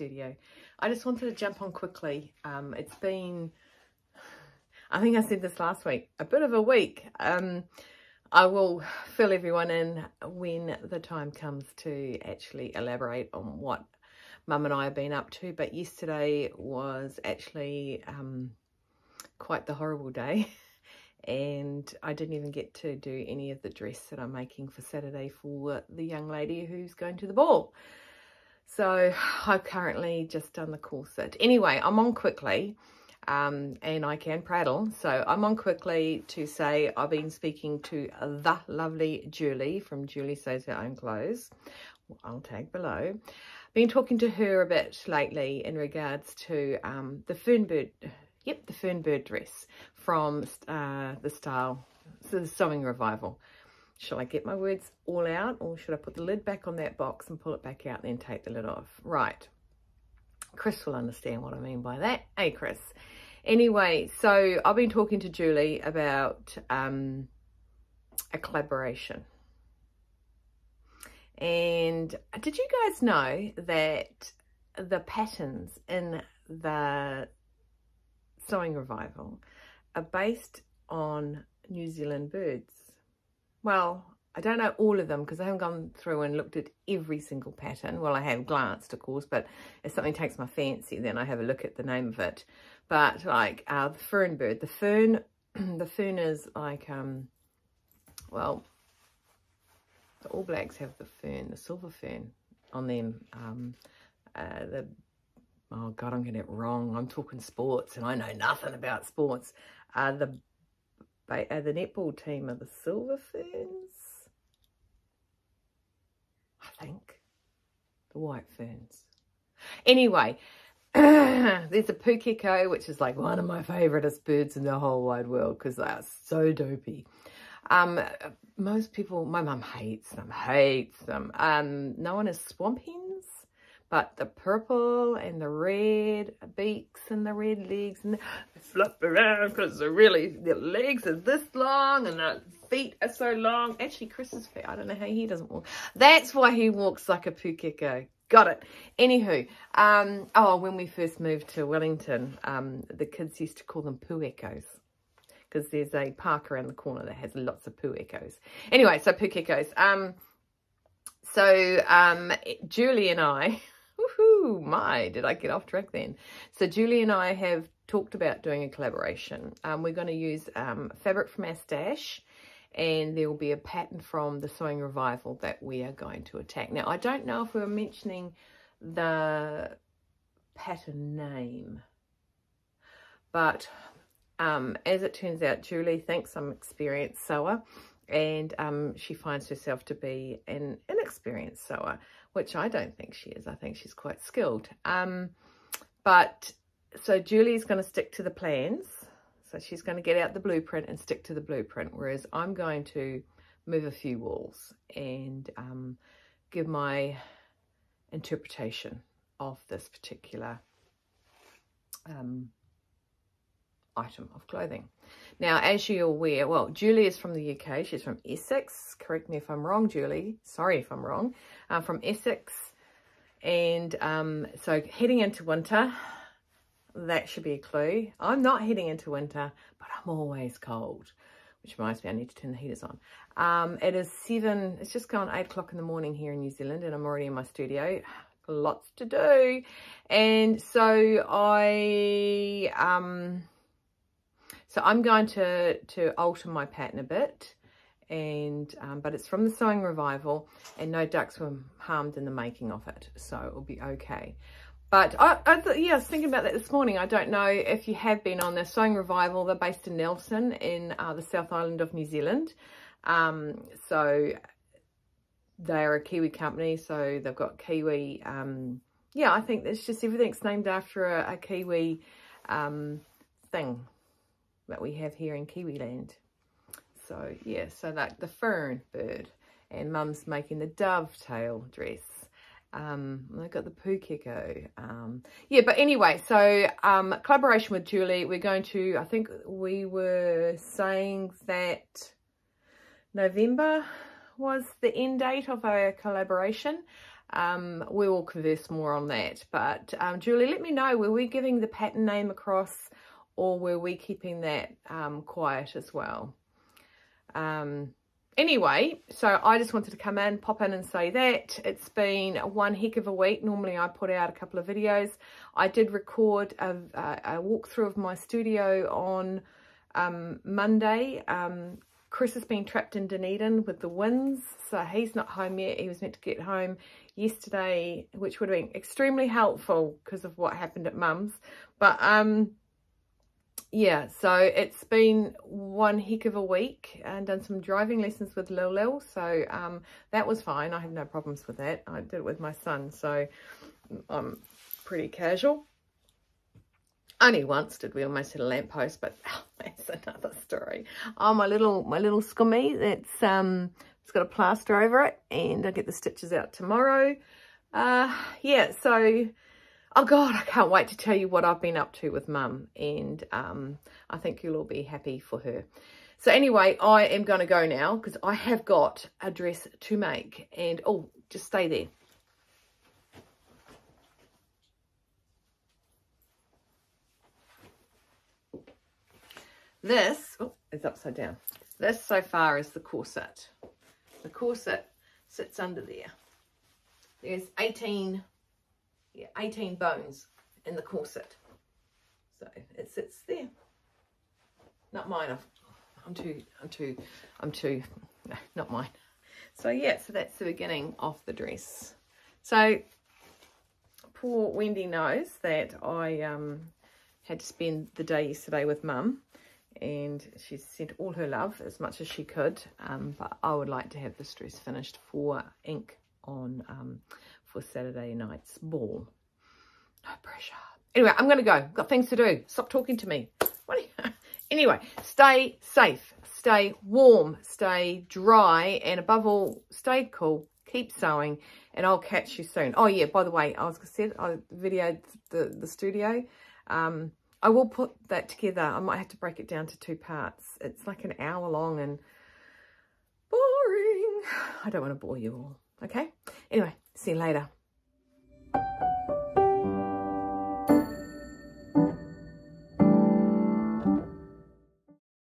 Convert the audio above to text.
studio. I just wanted to jump on quickly. It's been, I think I said this last week, a bit of a week. I will fill everyone in when the time comes to actually elaborate on what Mum and I have been up to. But yesterday was actually quite the horrible day. And I didn't even get to do any of the dress that I'm making for Saturday for the young lady who's going to the ball. So I've currently just done the corset. Anyway, I'm on quickly, and I can prattle. So I'm on quickly to say I've been speaking to the lovely Julie from Julie Sews Her Own Clothes. I'll tag below. Been talking to her a bit lately in regards to the Fernbird. Yep, the Fernbird dress from the Sewing Revival. Shall I get my words all out, or should I put the lid back on that box and pull it back out and then take the lid off? Right. Chris will understand what I mean by that. Hey, Chris. Anyway, so I've been talking to Julie about a collaboration. And did you guys know that the patterns in the Sewing Revival are based on New Zealand birds? Well, I don't know all of them because I haven't gone through and looked at every single pattern. Well, I have glanced, of course, but if something takes my fancy, then I have a look at the name of it. But like the fern bird, the fern is like, well, the All Blacks have the fern, the silver fern on them. Oh God, I'm getting it wrong. I'm talking sports and I know nothing about sports. The netball team are the Silver Ferns, I think. The White Ferns. Anyway, there's a pukeko, which is like one of my favouriteest birds in the whole wide world because they are so dopey. Most people, my mum hates them. No one is swamp hens. But the purple and the red beaks and the red legs, and they flop around because their legs are this long and their feet are so long. Actually, Chris's feet, I don't know how he doesn't walk. That's why he walks like a pukeko. Got it. Anywho, when we first moved to Wellington, the kids used to call them pukekos because there's a park around the corner that has lots of pukekos. Anyway, so pukekos. Julie and I... Woohoo, did I get off track then? So Julie and I have talked about doing a collaboration. We're going to use fabric from our stash, and there will be a pattern from the Sewing Revival that we are going to attack. Now, I don't know if we were mentioning the pattern name, but as it turns out, Julie thinks I'm an experienced sewer, and she finds herself to be an inexperienced sewer, which I don't think she is. I think she's quite skilled. So Julie's going to stick to the plans. So she's going to get out the blueprint and stick to the blueprint, whereas I'm going to move a few walls and give my interpretation of this particular item of clothing. Now, as you're aware, well, Julie is from the UK. She's from Essex. Correct me if I'm wrong, Julie. Sorry if I'm wrong. From Essex. And so heading into winter, that should be a clue. I'm not heading into winter, but I'm always cold, which reminds me I need to turn the heaters on. It is it's just gone 8 o'clock in the morning here in New Zealand, and I'm already in my studio. Lots to do. And so I'm going to alter my pattern a bit, and but it's from the Sewing Revival, and no ducks were harmed in the making of it, so it'll be okay. But I was thinking about that this morning. I don't know if you have been on the Sewing Revival. They're based in Nelson in the South Island of New Zealand. So they're a Kiwi company, so they've got Kiwi. I think it's just everything's named after a Kiwi thing that we have here in Kiwi land. So yeah, so like the fern bird, and Mum's making the dovetail dress. I've got the pukeko. But anyway, so collaboration with Julie. We're going to, I think we were saying that November was the end date of our collaboration. we will converse more on that. But Julie, let me know, were we giving the pattern name across, or were we keeping that quiet as well? Anyway, so I just wanted to come in, pop in and say that. It's been one heck of a week. Normally I put out a couple of videos. I did record a walkthrough of my studio on Monday. Chris has been trapped in Dunedin with the winds, so he's not home yet. He was meant to get home yesterday, which would have been extremely helpful because of what happened at Mum's. But yeah, so it's been one heck of a week, and done some driving lessons with Lil. So that was fine. I have no problems with that. I did it with my son, so I'm pretty casual. Only once did we almost hit a lamppost, but that's another story. Oh, my little scummy, that's it's got a plaster over it, and I'll get the stitches out tomorrow. Yeah, so oh God, I can't wait to tell you what I've been up to with Mum, and I think you'll all be happy for her. So anyway, I am going to go now because I have got a dress to make, and oh, just stay there. This, oh, it's upside down. This so far is the corset. The corset sits under there. There's 18 bones in the corset. So it sits there. Not mine. I'm too, no, not mine. So yeah, so that's the beginning of the dress. So poor Wendy knows that I had to spend the day yesterday with Mum, and she sent all her love as much as she could, but I would like to have this dress finished for ink on for Saturday night's ball. No pressure. Anyway, I'm going to go. Got things to do. Stop talking to me. What are you... Anyway, stay safe, stay warm, stay dry, and above all, stay cool. Keep sewing, and I'll catch you soon. Oh yeah, by the way, I videoed the studio. I will put that together. I might have to break it down to 2 parts. It's like an hour long and boring. I don't want to bore you all. Okay? Anyway, see you later.